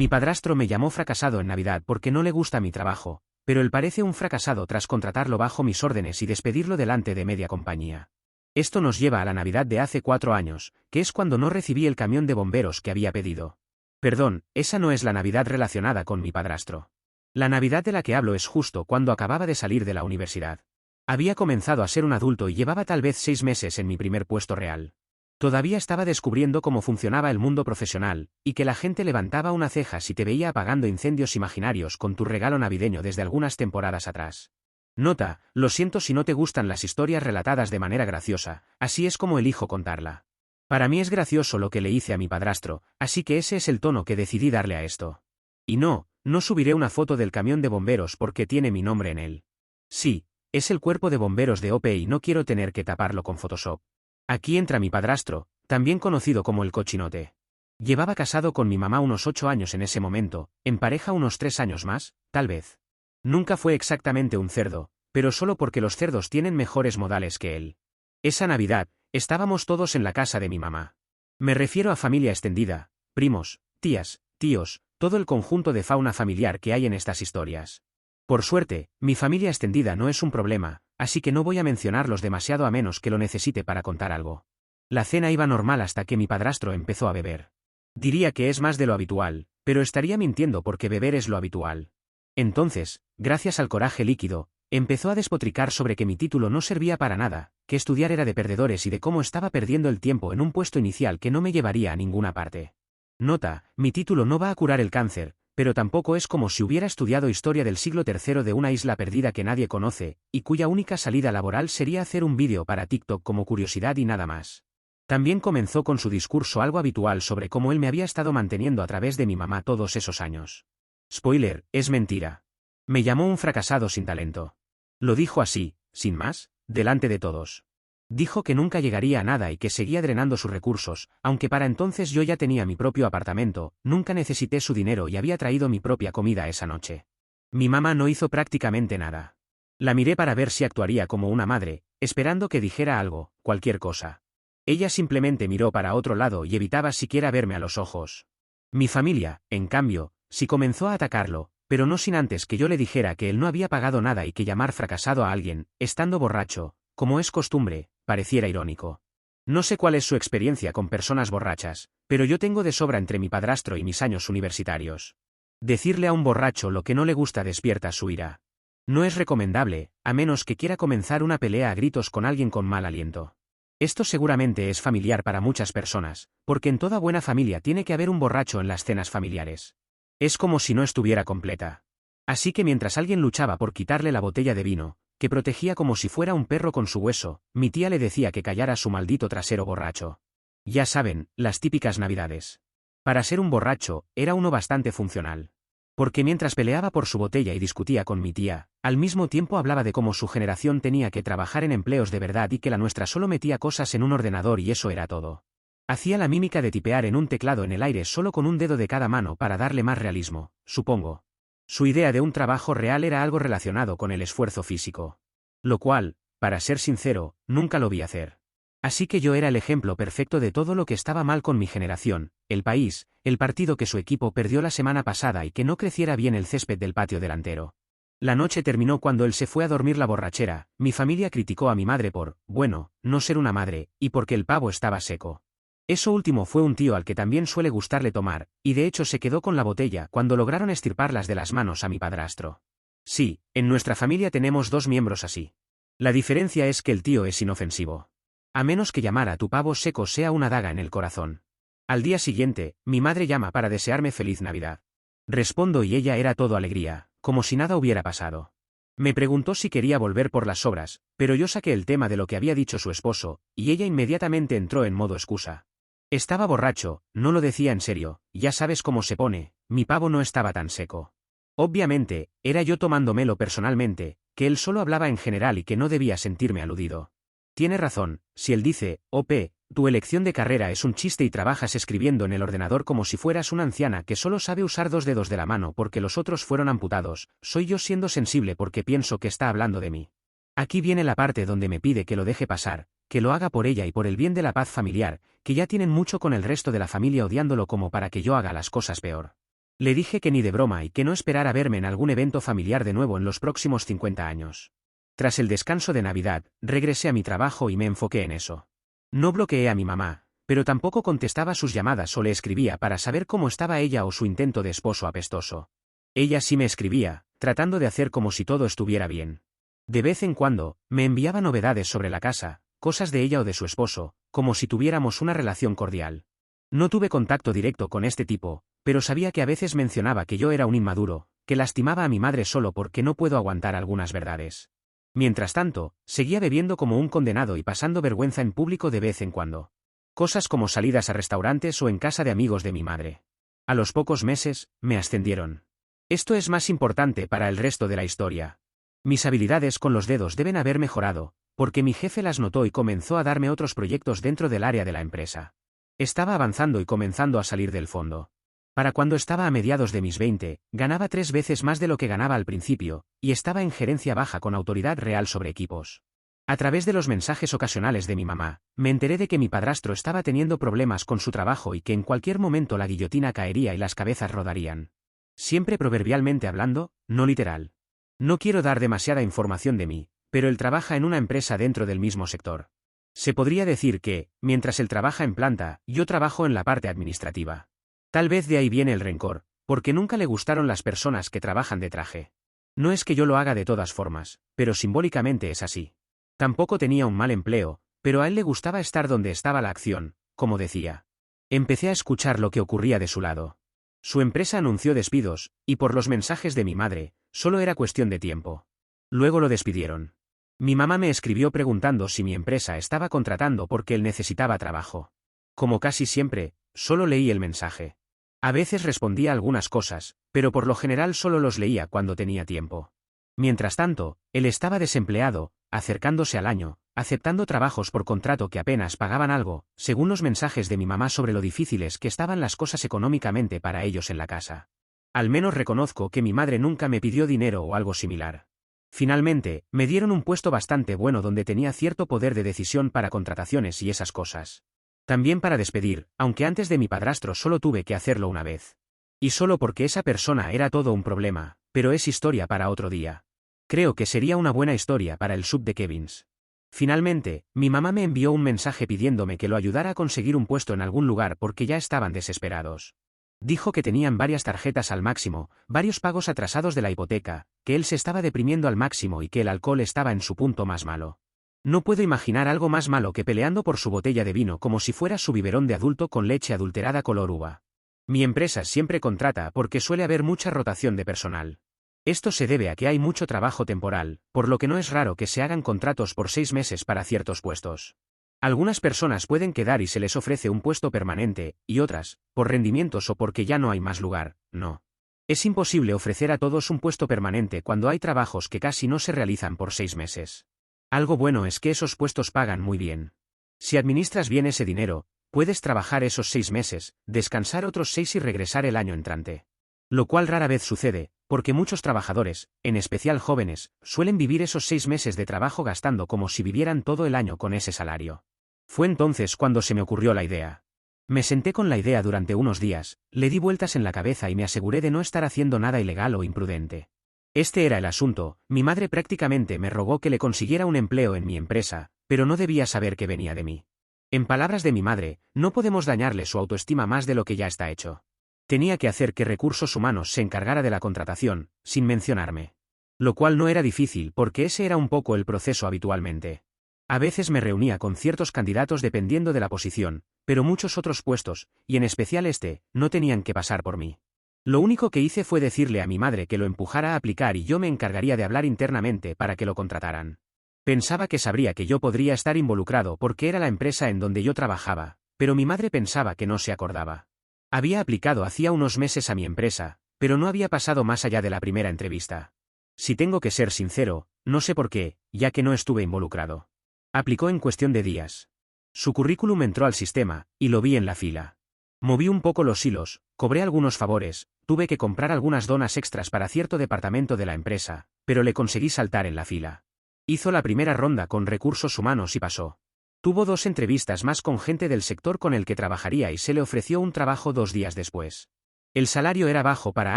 Mi padrastro me llamó fracasado en Navidad porque no le gusta mi trabajo, pero él parece un fracasado tras contratarlo bajo mis órdenes y despedirlo delante de media compañía. Esto nos lleva a la Navidad de hace 4 años, que es cuando no recibí el camión de bomberos que había pedido. Perdón, esa no es la Navidad relacionada con mi padrastro. La Navidad de la que hablo es justo cuando acababa de salir de la universidad. Había comenzado a ser un adulto y llevaba tal vez 6 meses en mi primer puesto real. Todavía estaba descubriendo cómo funcionaba el mundo profesional, y que la gente levantaba una ceja si te veía apagando incendios imaginarios con tu regalo navideño desde algunas temporadas atrás. Nota, lo siento si no te gustan las historias relatadas de manera graciosa, así es como elijo contarla. Para mí es gracioso lo que le hice a mi padrastro, así que ese es el tono que decidí darle a esto. Y no subiré una foto del camión de bomberos porque tiene mi nombre en él. Sí, es el cuerpo de bomberos de OP y no quiero tener que taparlo con Photoshop. Aquí entra mi padrastro, también conocido como el cochinote. Llevaba casado con mi mamá unos 8 años en ese momento, en pareja unos 3 años más, tal vez. Nunca fue exactamente un cerdo, pero solo porque los cerdos tienen mejores modales que él. Esa Navidad, estábamos todos en la casa de mi mamá. Me refiero a familia extendida, primos, tías, tíos, todo el conjunto de fauna familiar que hay en estas historias. Por suerte, mi familia extendida no es un problema, así que no voy a mencionarlos demasiado a menos que lo necesite para contar algo. La cena iba normal hasta que mi padrastro empezó a beber. Diría que es más de lo habitual, pero estaría mintiendo porque beber es lo habitual. Entonces, gracias al coraje líquido, empezó a despotricar sobre que mi título no servía para nada, que estudiar era de perdedores y de cómo estaba perdiendo el tiempo en un puesto inicial que no me llevaría a ninguna parte. Nota, mi título no va a curar el cáncer, pero tampoco es como si hubiera estudiado historia del siglo III de una isla perdida que nadie conoce, y cuya única salida laboral sería hacer un vídeo para TikTok como curiosidad y nada más. También comenzó con su discurso algo habitual sobre cómo él me había estado manteniendo a través de mi mamá todos esos años. Spoiler, es mentira. Me llamó un fracasado sin talento. Lo dijo así, sin más, delante de todos. Dijo que nunca llegaría a nada y que seguía drenando sus recursos, aunque para entonces yo ya tenía mi propio apartamento, nunca necesité su dinero y había traído mi propia comida esa noche. Mi mamá no hizo prácticamente nada. La miré para ver si actuaría como una madre, esperando que dijera algo, cualquier cosa. Ella simplemente miró para otro lado y evitaba siquiera verme a los ojos. Mi familia, en cambio, sí comenzó a atacarlo, pero no sin antes que yo le dijera que él no había pagado nada y que llamar fracasado a alguien, estando borracho, como es costumbre, pareciera irónico. No sé cuál es su experiencia con personas borrachas, pero yo tengo de sobra entre mi padrastro y mis años universitarios. Decirle a un borracho lo que no le gusta despierta su ira. No es recomendable, a menos que quiera comenzar una pelea a gritos con alguien con mal aliento. Esto seguramente es familiar para muchas personas, porque en toda buena familia tiene que haber un borracho en las cenas familiares. Es como si no estuviera completa. Así que mientras alguien luchaba por quitarle la botella de vino, que protegía como si fuera un perro con su hueso, mi tía le decía que callara su maldito trasero borracho. Ya saben, las típicas navidades. Para ser un borracho, era uno bastante funcional. Porque mientras peleaba por su botella y discutía con mi tía, al mismo tiempo hablaba de cómo su generación tenía que trabajar en empleos de verdad y que la nuestra solo metía cosas en un ordenador y eso era todo. Hacía la mímica de tipear en un teclado en el aire solo con un dedo de cada mano para darle más realismo, supongo. Su idea de un trabajo real era algo relacionado con el esfuerzo físico. Lo cual, para ser sincero, nunca lo vi hacer. Así que yo era el ejemplo perfecto de todo lo que estaba mal con mi generación, el país, el partido que su equipo perdió la semana pasada y que no creciera bien el césped del patio delantero. La noche terminó cuando él se fue a dormir la borrachera, mi familia criticó a mi madre por, bueno, no ser una madre, y porque el pavo estaba seco. Eso último fue un tío al que también suele gustarle tomar, y de hecho se quedó con la botella cuando lograron estirparlas de las manos a mi padrastro. Sí, en nuestra familia tenemos 2 miembros así. La diferencia es que el tío es inofensivo. A menos que llamar a tu pavo seco sea una daga en el corazón. Al día siguiente, mi madre llama para desearme feliz Navidad. Respondo y ella era todo alegría, como si nada hubiera pasado. Me preguntó si quería volver por las sobras, pero yo saqué el tema de lo que había dicho su esposo, y ella inmediatamente entró en modo excusa. Estaba borracho, no lo decía en serio, ya sabes cómo se pone, mi pavo no estaba tan seco. Obviamente, era yo tomándomelo personalmente, que él solo hablaba en general y que no debía sentirme aludido. Tiene razón, si él dice, OP, tu elección de carrera es un chiste y trabajas escribiendo en el ordenador como si fueras una anciana que solo sabe usar 2 dedos de la mano porque los otros fueron amputados, soy yo siendo sensible porque pienso que está hablando de mí. Aquí viene la parte donde me pide que lo deje pasar, que lo haga por ella y por el bien de la paz familiar, que ya tienen mucho con el resto de la familia odiándolo como para que yo haga las cosas peor. Le dije que ni de broma y que no esperara verme en algún evento familiar de nuevo en los próximos 50 años. Tras el descanso de Navidad, regresé a mi trabajo y me enfoqué en eso. No bloqueé a mi mamá, pero tampoco contestaba sus llamadas o le escribía para saber cómo estaba ella o su intento de esposo apestoso. Ella sí me escribía, tratando de hacer como si todo estuviera bien. De vez en cuando, me enviaba novedades sobre la casa, cosas de ella o de su esposo, como si tuviéramos una relación cordial. No tuve contacto directo con este tipo, pero sabía que a veces mencionaba que yo era un inmaduro, que lastimaba a mi madre solo porque no puedo aguantar algunas verdades. Mientras tanto, seguía bebiendo como un condenado y pasando vergüenza en público de vez en cuando. Cosas como salidas a restaurantes o en casa de amigos de mi madre. A los pocos meses, me ascendieron. Esto es más importante para el resto de la historia. Mis habilidades con los dedos deben haber mejorado, porque mi jefe las notó y comenzó a darme otros proyectos dentro del área de la empresa. Estaba avanzando y comenzando a salir del fondo. Para cuando estaba a mediados de mis 20, ganaba 3 veces más de lo que ganaba al principio, y estaba en gerencia baja con autoridad real sobre equipos. A través de los mensajes ocasionales de mi mamá, me enteré de que mi padrastro estaba teniendo problemas con su trabajo y que en cualquier momento la guillotina caería y las cabezas rodarían. Siempre proverbialmente hablando, no literal. No quiero dar demasiada información de mí, pero él trabaja en una empresa dentro del mismo sector. Se podría decir que, mientras él trabaja en planta, yo trabajo en la parte administrativa. Tal vez de ahí viene el rencor, porque nunca le gustaron las personas que trabajan de traje. No es que yo lo haga de todas formas, pero simbólicamente es así. Tampoco tenía un mal empleo, pero a él le gustaba estar donde estaba la acción, como decía. Empecé a escuchar lo que ocurría de su lado. Su empresa anunció despidos, y por los mensajes de mi madre, solo era cuestión de tiempo. Luego lo despidieron. Mi mamá me escribió preguntando si mi empresa estaba contratando porque él necesitaba trabajo. Como casi siempre, solo leí el mensaje. A veces respondía algunas cosas, pero por lo general solo los leía cuando tenía tiempo. Mientras tanto, él estaba desempleado, acercándose al año, aceptando trabajos por contrato que apenas pagaban algo, según los mensajes de mi mamá sobre lo difíciles que estaban las cosas económicamente para ellos en la casa. Al menos reconozco que mi madre nunca me pidió dinero o algo similar. Finalmente, me dieron un puesto bastante bueno donde tenía cierto poder de decisión para contrataciones y esas cosas. También para despedir, aunque antes de mi padrastro solo tuve que hacerlo una vez. Y solo porque esa persona era todo un problema, pero es historia para otro día. Creo que sería una buena historia para el sub de Kevins. Finalmente, mi mamá me envió un mensaje pidiéndome que lo ayudara a conseguir un puesto en algún lugar porque ya estaban desesperados. Dijo que tenían varias tarjetas al máximo, varios pagos atrasados de la hipoteca, que él se estaba deprimiendo al máximo y que el alcohol estaba en su punto más malo. No puedo imaginar algo más malo que peleando por su botella de vino como si fuera su biberón de adulto con leche adulterada color uva. Mi empresa siempre contrata porque suele haber mucha rotación de personal. Esto se debe a que hay mucho trabajo temporal, por lo que no es raro que se hagan contratos por 6 meses para ciertos puestos. Algunas personas pueden quedar y se les ofrece un puesto permanente, y otras, por rendimientos o porque ya no hay más lugar, no. Es imposible ofrecer a todos un puesto permanente cuando hay trabajos que casi no se realizan por 6 meses. Algo bueno es que esos puestos pagan muy bien. Si administras bien ese dinero, puedes trabajar esos 6 meses, descansar otros 6 y regresar el año entrante. Lo cual rara vez sucede, porque muchos trabajadores, en especial jóvenes, suelen vivir esos 6 meses de trabajo gastando como si vivieran todo el año con ese salario. Fue entonces cuando se me ocurrió la idea. Me senté con la idea durante unos días, le di vueltas en la cabeza y me aseguré de no estar haciendo nada ilegal o imprudente. Este era el asunto, mi madre prácticamente me rogó que le consiguiera un empleo en mi empresa, pero no debía saber que venía de mí. En palabras de mi madre, no podemos dañarle su autoestima más de lo que ya está hecho. Tenía que hacer que Recursos Humanos se encargara de la contratación, sin mencionarme. Lo cual no era difícil porque ese era un poco el proceso habitualmente. A veces me reunía con ciertos candidatos dependiendo de la posición, pero muchos otros puestos, y en especial este, no tenían que pasar por mí. Lo único que hice fue decirle a mi madre que lo empujara a aplicar y yo me encargaría de hablar internamente para que lo contrataran. Pensaba que sabría que yo podría estar involucrado porque era la empresa en donde yo trabajaba, pero mi madre pensaba que no se acordaba. Había aplicado hacía unos meses a mi empresa, pero no había pasado más allá de la primera entrevista. Si tengo que ser sincero, no sé por qué, ya que no estuve involucrado. Aplicó en cuestión de días. Su currículum entró al sistema, y lo vi en la fila. Moví un poco los hilos, cobré algunos favores, tuve que comprar algunas donas extras para cierto departamento de la empresa, pero le conseguí saltar en la fila. Hizo la primera ronda con Recursos Humanos y pasó. Tuvo 2 entrevistas más con gente del sector con el que trabajaría y se le ofreció un trabajo 2 días después. El salario era bajo para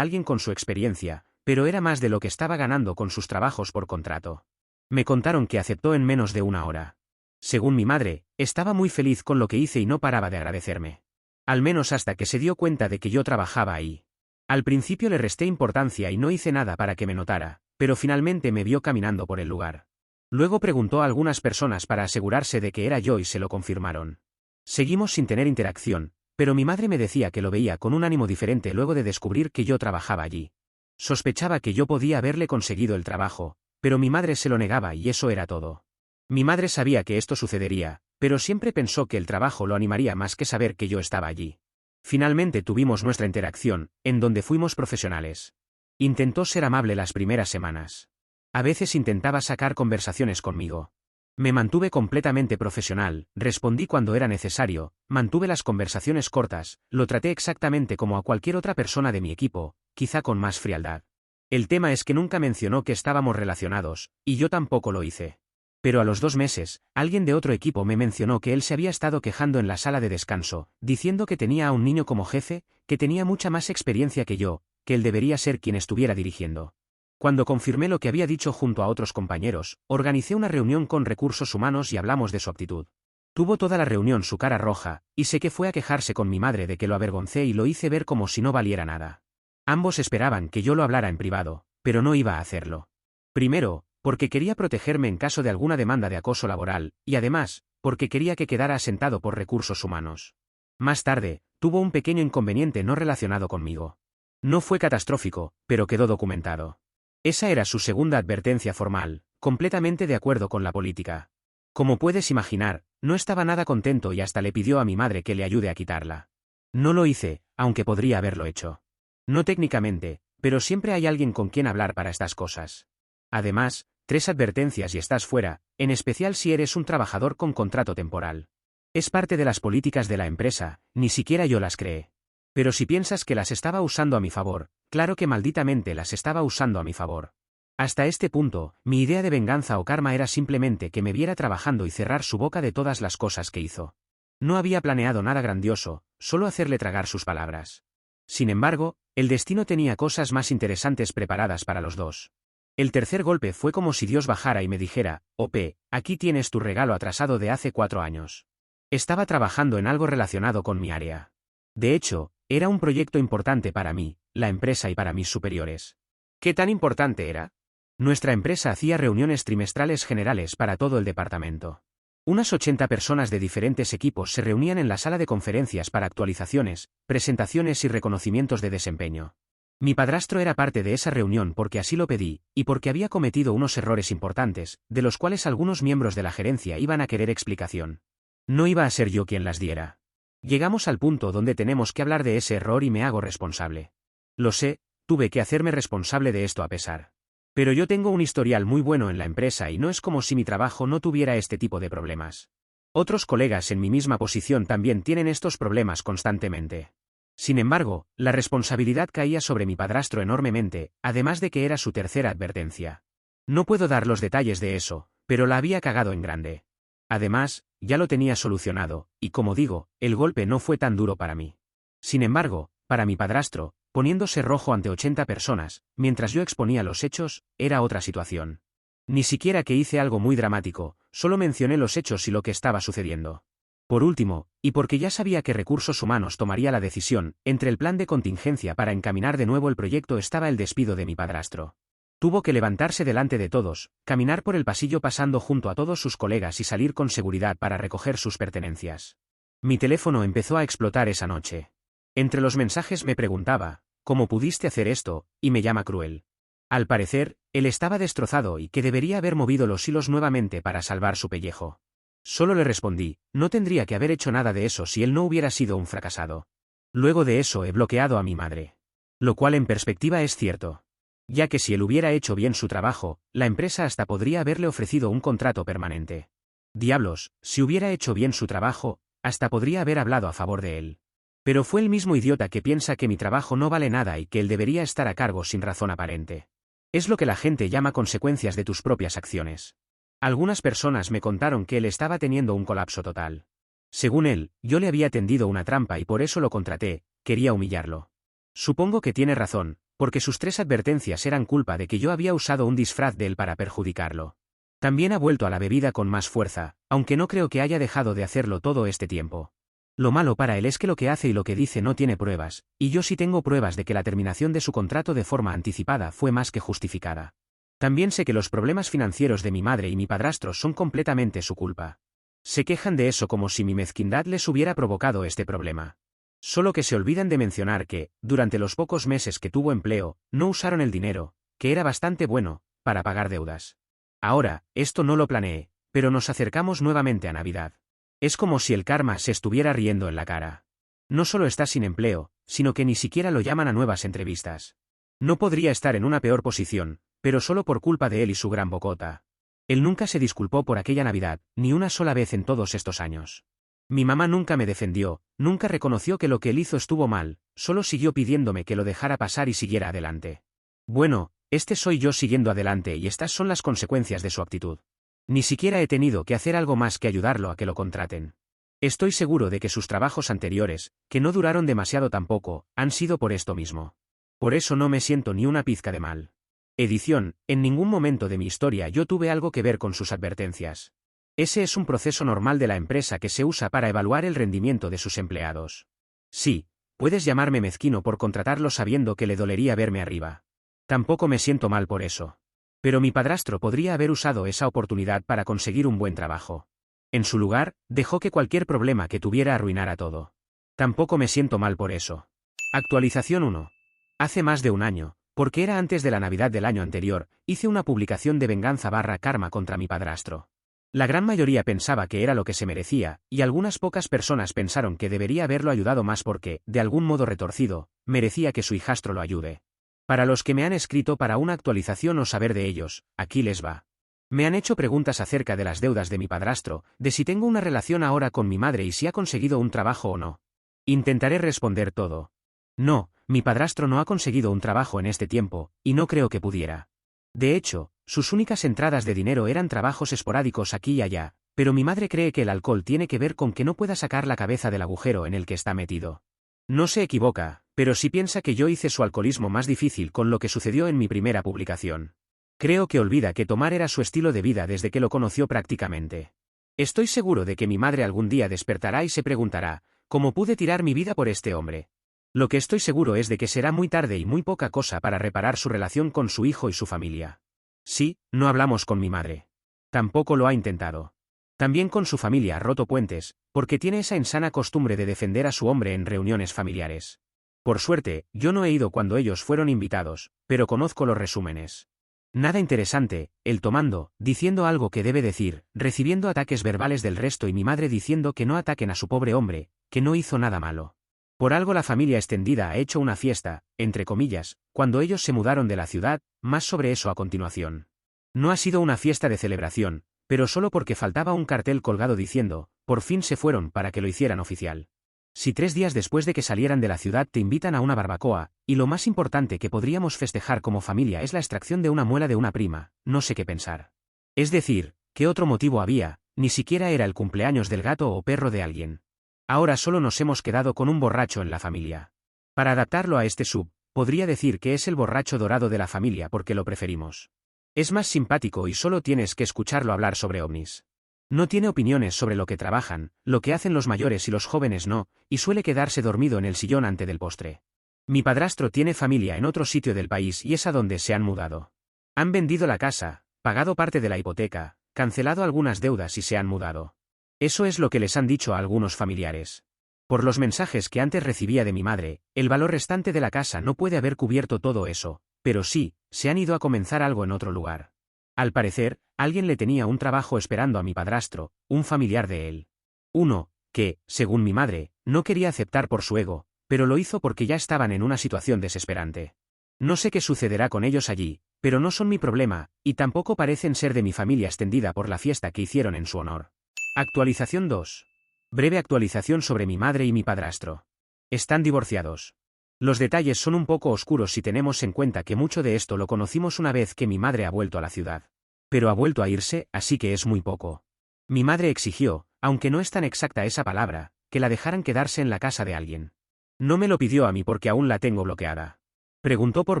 alguien con su experiencia, pero era más de lo que estaba ganando con sus trabajos por contrato. Me contaron que aceptó en menos de una hora. Según mi madre, estaba muy feliz con lo que hice y no paraba de agradecerme. Al menos hasta que se dio cuenta de que yo trabajaba ahí. Al principio le resté importancia y no hice nada para que me notara, pero finalmente me vio caminando por el lugar. Luego preguntó a algunas personas para asegurarse de que era yo y se lo confirmaron. Seguimos sin tener interacción, pero mi madre me decía que lo veía con un ánimo diferente luego de descubrir que yo trabajaba allí. Sospechaba que yo podía haberle conseguido el trabajo, pero mi madre se lo negaba y eso era todo. Mi madre sabía que esto sucedería, pero siempre pensó que el trabajo lo animaría más que saber que yo estaba allí. Finalmente tuvimos nuestra interacción, en donde fuimos profesionales. Intentó ser amable las primeras semanas. A veces intentaba sacar conversaciones conmigo. Me mantuve completamente profesional, respondí cuando era necesario, mantuve las conversaciones cortas, lo traté exactamente como a cualquier otra persona de mi equipo, quizá con más frialdad. El tema es que nunca mencionó que estábamos relacionados, y yo tampoco lo hice. Pero a los 2 meses, alguien de otro equipo me mencionó que él se había estado quejando en la sala de descanso, diciendo que tenía a un niño como jefe, que tenía mucha más experiencia que yo, que él debería ser quien estuviera dirigiendo. Cuando confirmé lo que había dicho junto a otros compañeros, organicé una reunión con recursos humanos y hablamos de su actitud. Tuvo toda la reunión su cara roja, y sé que fue a quejarse con mi madre de que lo avergoncé y lo hice ver como si no valiera nada. Ambos esperaban que yo lo hablara en privado, pero no iba a hacerlo. Primero, porque quería protegerme en caso de alguna demanda de acoso laboral, y además, porque quería que quedara asentado por recursos humanos. Más tarde, tuvo un pequeño inconveniente no relacionado conmigo. No fue catastrófico, pero quedó documentado. Esa era su segunda advertencia formal, completamente de acuerdo con la política. Como puedes imaginar, no estaba nada contento y hasta le pidió a mi madre que le ayude a quitarla. No lo hice, aunque podría haberlo hecho. No técnicamente, pero siempre hay alguien con quien hablar para estas cosas. Además, 3 advertencias y estás fuera, en especial si eres un trabajador con contrato temporal. Es parte de las políticas de la empresa, ni siquiera yo las creé. Pero si piensas que las estaba usando a mi favor, claro que malditamente las estaba usando a mi favor. Hasta este punto, mi idea de venganza o karma era simplemente que me viera trabajando y cerrar su boca de todas las cosas que hizo. No había planeado nada grandioso, solo hacerle tragar sus palabras. Sin embargo, el destino tenía cosas más interesantes preparadas para los dos. El tercer golpe fue como si Dios bajara y me dijera, Ope, aquí tienes tu regalo atrasado de hace 4 años. Estaba trabajando en algo relacionado con mi área. De hecho, era un proyecto importante para mí, la empresa y para mis superiores. ¿Qué tan importante era? Nuestra empresa hacía reuniones trimestrales generales para todo el departamento. Unas 80 personas de diferentes equipos se reunían en la sala de conferencias para actualizaciones, presentaciones y reconocimientos de desempeño. Mi padrastro era parte de esa reunión porque así lo pedí, y porque había cometido unos errores importantes, de los cuales algunos miembros de la gerencia iban a querer explicación. No iba a ser yo quien las diera. Llegamos al punto donde tenemos que hablar de ese error y me hago responsable. Lo sé, tuve que hacerme responsable de esto a pesar. Pero yo tengo un historial muy bueno en la empresa y no es como si mi trabajo no tuviera este tipo de problemas. Otros colegas en mi misma posición también tienen estos problemas constantemente. Sin embargo, la responsabilidad caía sobre mi padrastro enormemente, además de que era su tercera advertencia. No puedo dar los detalles de eso, pero la había cagado en grande. Además, ya lo tenía solucionado, y como digo, el golpe no fue tan duro para mí. Sin embargo, para mi padrastro, poniéndose rojo ante 80 personas, mientras yo exponía los hechos, era otra situación. Ni siquiera que hice algo muy dramático, solo mencioné los hechos y lo que estaba sucediendo. Por último, y porque ya sabía que Recursos Humanos tomaría la decisión, entre el plan de contingencia para encaminar de nuevo el proyecto estaba el despido de mi padrastro. Tuvo que levantarse delante de todos, caminar por el pasillo pasando junto a todos sus colegas y salir con seguridad para recoger sus pertenencias. Mi teléfono empezó a explotar esa noche. Entre los mensajes me preguntaba, ¿cómo pudiste hacer esto? Y me llama cruel. Al parecer, él estaba destrozado y que debería haber movido los hilos nuevamente para salvar su pellejo. Solo le respondí, no tendría que haber hecho nada de eso si él no hubiera sido un fracasado. Luego de eso he bloqueado a mi madre. Lo cual en perspectiva es cierto. Ya que si él hubiera hecho bien su trabajo, la empresa hasta podría haberle ofrecido un contrato permanente. Diablos, si hubiera hecho bien su trabajo, hasta podría haber hablado a favor de él. Pero fue el mismo idiota que piensa que mi trabajo no vale nada y que él debería estar a cargo sin razón aparente. Es lo que la gente llama consecuencias de tus propias acciones. Algunas personas me contaron que él estaba teniendo un colapso total. Según él, yo le había tendido una trampa y por eso lo contraté, quería humillarlo. Supongo que tiene razón, porque sus 3 advertencias eran culpa de que yo había usado un disfraz de él para perjudicarlo. También ha vuelto a la bebida con más fuerza, aunque no creo que haya dejado de hacerlo todo este tiempo. Lo malo para él es que lo que hace y lo que dice no tiene pruebas, y yo sí tengo pruebas de que la terminación de su contrato de forma anticipada fue más que justificada. También sé que los problemas financieros de mi madre y mi padrastro son completamente su culpa. Se quejan de eso como si mi mezquindad les hubiera provocado este problema. Solo que se olvidan de mencionar que, durante los pocos meses que tuvo empleo, no usaron el dinero, que era bastante bueno, para pagar deudas. Ahora, esto no lo planeé, pero nos acercamos nuevamente a Navidad. Es como si el karma se estuviera riendo en la cara. No solo está sin empleo, sino que ni siquiera lo llaman a nuevas entrevistas. No podría estar en una peor posición, pero solo por culpa de él y su gran bocota. Él nunca se disculpó por aquella Navidad, ni una sola vez en todos estos años. Mi mamá nunca me defendió, nunca reconoció que lo que él hizo estuvo mal, solo siguió pidiéndome que lo dejara pasar y siguiera adelante. Bueno, este soy yo siguiendo adelante y estas son las consecuencias de su actitud. Ni siquiera he tenido que hacer algo más que ayudarlo a que lo contraten. Estoy seguro de que sus trabajos anteriores, que no duraron demasiado tampoco, han sido por esto mismo. Por eso no me siento ni una pizca de mal. Edición, en ningún momento de mi historia yo tuve algo que ver con sus advertencias. Ese es un proceso normal de la empresa que se usa para evaluar el rendimiento de sus empleados. Sí, puedes llamarme mezquino por contratarlo sabiendo que le dolería verme arriba. Tampoco me siento mal por eso. Pero mi padrastro podría haber usado esa oportunidad para conseguir un buen trabajo. En su lugar, dejó que cualquier problema que tuviera arruinara todo. Tampoco me siento mal por eso. Actualización 1. Hace más de un año, porque era antes de la Navidad del año anterior, hice una publicación de venganza/karma contra mi padrastro. La gran mayoría pensaba que era lo que se merecía, y algunas pocas personas pensaron que debería haberlo ayudado más porque, de algún modo retorcido, merecía que su hijastro lo ayude. Para los que me han escrito para una actualización o saber de ellos, aquí les va. Me han hecho preguntas acerca de las deudas de mi padrastro, de si tengo una relación ahora con mi madre y si ha conseguido un trabajo o no. Intentaré responder todo. No, mi padrastro no ha conseguido un trabajo en este tiempo, y no creo que pudiera. De hecho, sus únicas entradas de dinero eran trabajos esporádicos aquí y allá, pero mi madre cree que el alcohol tiene que ver con que no pueda sacar la cabeza del agujero en el que está metido. No se equivoca, pero sí piensa que yo hice su alcoholismo más difícil con lo que sucedió en mi primera publicación. Creo que olvida que tomar era su estilo de vida desde que lo conoció prácticamente. Estoy seguro de que mi madre algún día despertará y se preguntará, ¿cómo pude tirar mi vida por este hombre? Lo que estoy seguro es de que será muy tarde y muy poca cosa para reparar su relación con su hijo y su familia. Sí, no hablamos con mi madre. Tampoco lo ha intentado. También con su familia ha roto puentes, porque tiene esa insana costumbre de defender a su hombre en reuniones familiares. Por suerte, yo no he ido cuando ellos fueron invitados, pero conozco los resúmenes. Nada interesante, él tomando, diciendo algo que debe decir, recibiendo ataques verbales del resto y mi madre diciendo que no ataquen a su pobre hombre, que no hizo nada malo. Por algo la familia extendida ha hecho una fiesta, entre comillas, cuando ellos se mudaron de la ciudad, más sobre eso a continuación. No ha sido una fiesta de celebración, pero solo porque faltaba un cartel colgado diciendo, por fin se fueron para que lo hicieran oficial. Si 3 días después de que salieran de la ciudad te invitan a una barbacoa, y lo más importante que podríamos festejar como familia es la extracción de una muela de una prima, no sé qué pensar. Es decir, ¿qué otro motivo había? Ni siquiera era el cumpleaños del gato o perro de alguien. Ahora solo nos hemos quedado con un borracho en la familia. Para adaptarlo a este sub, podría decir que es el borracho dorado de la familia porque lo preferimos. Es más simpático y solo tienes que escucharlo hablar sobre ovnis. No tiene opiniones sobre lo que trabajan, lo que hacen los mayores y los jóvenes no, y suele quedarse dormido en el sillón ante del postre. Mi padrastro tiene familia en otro sitio del país y es a donde se han mudado. Han vendido la casa, pagado parte de la hipoteca, cancelado algunas deudas y se han mudado. Eso es lo que les han dicho a algunos familiares. Por los mensajes que antes recibía de mi madre, el valor restante de la casa no puede haber cubierto todo eso, pero sí, se han ido a comenzar algo en otro lugar. Al parecer, alguien le tenía un trabajo esperando a mi padrastro, un familiar de él. Uno, que, según mi madre, no quería aceptar por su ego, pero lo hizo porque ya estaban en una situación desesperante. No sé qué sucederá con ellos allí, pero no son mi problema, y tampoco parecen ser de mi familia extendida por la fiesta que hicieron en su honor. Actualización 2. Breve actualización sobre mi madre y mi padrastro. Están divorciados. Los detalles son un poco oscuros si tenemos en cuenta que mucho de esto lo conocimos una vez que mi madre ha vuelto a la ciudad. Pero ha vuelto a irse, así que es muy poco. Mi madre exigió, aunque no es tan exacta esa palabra, que la dejaran quedarse en la casa de alguien. No me lo pidió a mí porque aún la tengo bloqueada. Preguntó por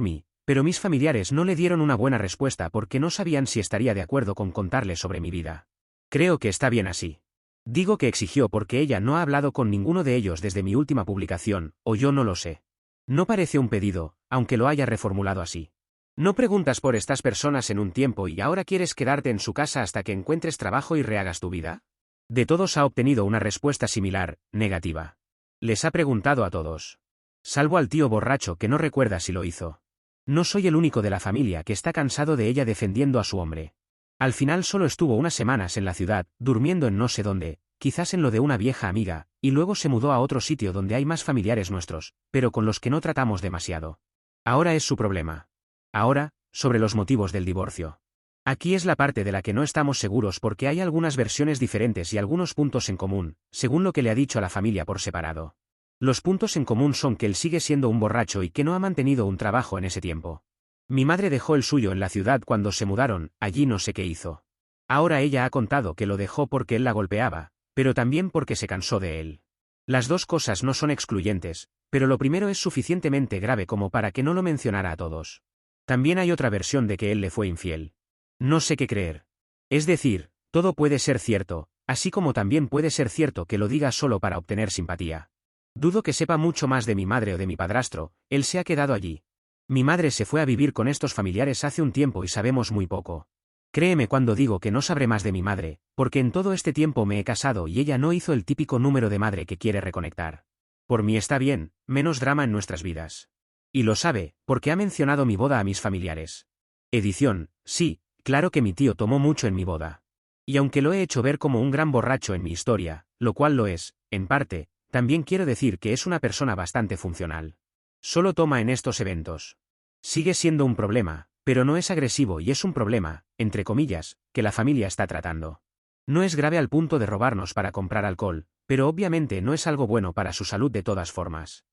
mí, pero mis familiares no le dieron una buena respuesta porque no sabían si estaría de acuerdo con contarle sobre mi vida. Creo que está bien así. Digo que exigió porque ella no ha hablado con ninguno de ellos desde mi última publicación, o yo no lo sé. No parece un pedido, aunque lo haya reformulado así. No preguntas por estas personas en un tiempo y ahora quieres quedarte en su casa hasta que encuentres trabajo y rehagas tu vida. De todos ha obtenido una respuesta similar, negativa. Les ha preguntado a todos. Salvo al tío borracho que no recuerda si lo hizo. No soy el único de la familia que está cansado de ella defendiendo a su hombre. Al final solo estuvo unas semanas en la ciudad, durmiendo en no sé dónde, quizás en lo de una vieja amiga, y luego se mudó a otro sitio donde hay más familiares nuestros, pero con los que no tratamos demasiado. Ahora es su problema. Ahora, sobre los motivos del divorcio. Aquí es la parte de la que no estamos seguros porque hay algunas versiones diferentes y algunos puntos en común, según lo que le ha dicho a la familia por separado. Los puntos en común son que él sigue siendo un borracho y que no ha mantenido un trabajo en ese tiempo. Mi madre dejó el suyo en la ciudad cuando se mudaron, allí no sé qué hizo. Ahora ella ha contado que lo dejó porque él la golpeaba, pero también porque se cansó de él. Las dos cosas no son excluyentes, pero lo primero es suficientemente grave como para que no lo mencionara a todos. También hay otra versión de que él le fue infiel. No sé qué creer. Es decir, todo puede ser cierto, así como también puede ser cierto que lo diga solo para obtener simpatía. Dudo que sepa mucho más de mi madre o de mi padrastro, él se ha quedado allí. Mi madre se fue a vivir con estos familiares hace un tiempo y sabemos muy poco. Créeme cuando digo que no sabré más de mi madre, porque en todo este tiempo me he casado y ella no hizo el típico número de madre que quiere reconectar. Por mí está bien, menos drama en nuestras vidas. Y lo sabe, porque ha mencionado mi boda a mis familiares. Edición, sí, claro que mi tío tomó mucho en mi boda. Y aunque lo he hecho ver como un gran borracho en mi historia, lo cual lo es, en parte, también quiero decir que es una persona bastante funcional. Solo toma en estos eventos. Sigue siendo un problema, pero no es agresivo y es un problema, entre comillas, que la familia está tratando. No es grave al punto de robarnos para comprar alcohol, pero obviamente no es algo bueno para su salud de todas formas.